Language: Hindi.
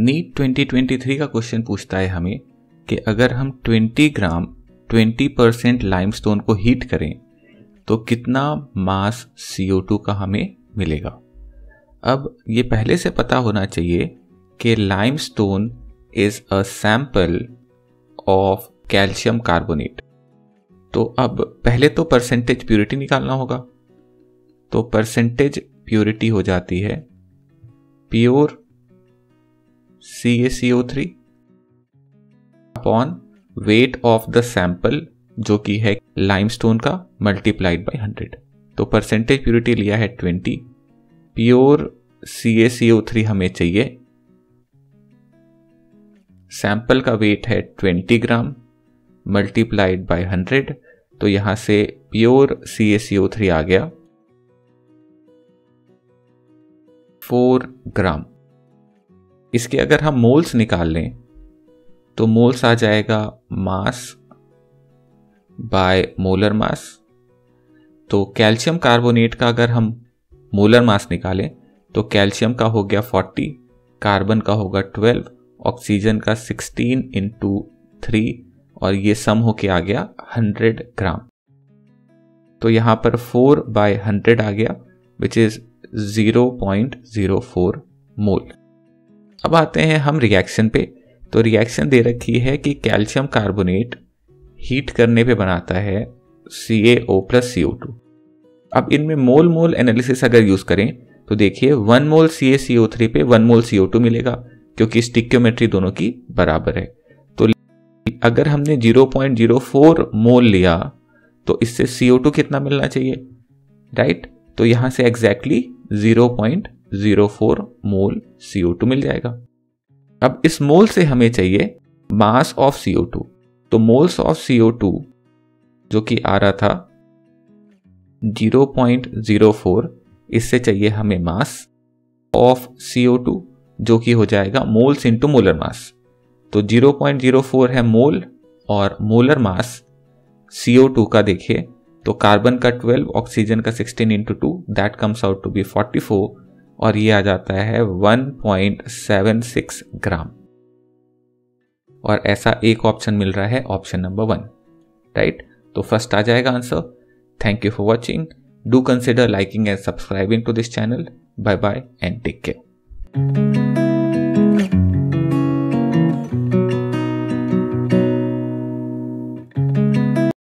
नीट 2023 का क्वेश्चन पूछता है हमें कि अगर हम 20 ग्राम 20% लाइमस्टोन को हीट करें तो कितना मास CO2 का हमें मिलेगा। अब ये पहले से पता होना चाहिए कि limestone is a sample of calcium carbonate. तो अब पहले तो परसेंटेज प्योरिटी निकालना होगा। तो परसेंटेज प्योरिटी हो जाती है pure CaCO3 upon weight of the sample जो कि है लाइमस्टोन का मल्टीप्लाइड बाय 100। तो परसेंटेज प्योरिटी लिया है 20, प्योर CaCO3 हमें चाहिए, सैंपल का वेट है 20 ग्राम मल्टीप्लाइड बाय 100। तो यहां से प्योर CaCO3 आ गया 4 ग्राम। इसके अगर हम मोल्स निकाल लें तो मोल्स आ जाएगा मास बाय मोलर मास। तो कैल्शियम कार्बोनेट का अगर हम मोलर मास निकालें तो कैल्शियम का हो गया 40, कार्बन का होगा 12, ऑक्सीजन का 16 × 3 और ये सम होके आ गया 100 ग्राम। तो यहां पर 4/100 आ गया विच इज 0.04 मोल। अब आते हैं हम रिएक्शन पे। तो रिएक्शन दे रखी है कि कैल्शियम कार्बोनेट हीट करने पे बनाता है CaO + CO2। अब इनमें मोल मोल एनालिसिस अगर यूज करें तो देखिए 1 मोल CaCO3 पे 1 मोल CO2 मिलेगा क्योंकि स्टिक्योमेट्री दोनों की बराबर है। तो अगर हमने 0.04 मोल लिया तो इससे CO2 कितना मिलना चाहिए, राइट? तो यहां से एग्जैक्टली 0.04 मोल CO2 मिल जाएगा। अब इस मोल से हमें चाहिए मास ऑफ CO2। तो मोल्स ऑफ CO2 जो कि आ रहा था 0.04, इससे चाहिए हमें मास ऑफ CO2 जो कि हो जाएगा मोल्स इनटू मोलर मास। तो 0.04 है मोल और मोलर मास CO2 का देखिए तो कार्बन का 12, ऑक्सीजन का 16 × 2 that comes out to be 44 और ये आ जाता है 1.76 ग्राम। और ऐसा एक ऑप्शन मिल रहा है ऑप्शन नंबर 1, राइट? तो फर्स्ट आ जाएगा answer. Thank you for watching. Do consider liking and subscribing to this channel. Bye bye and take care.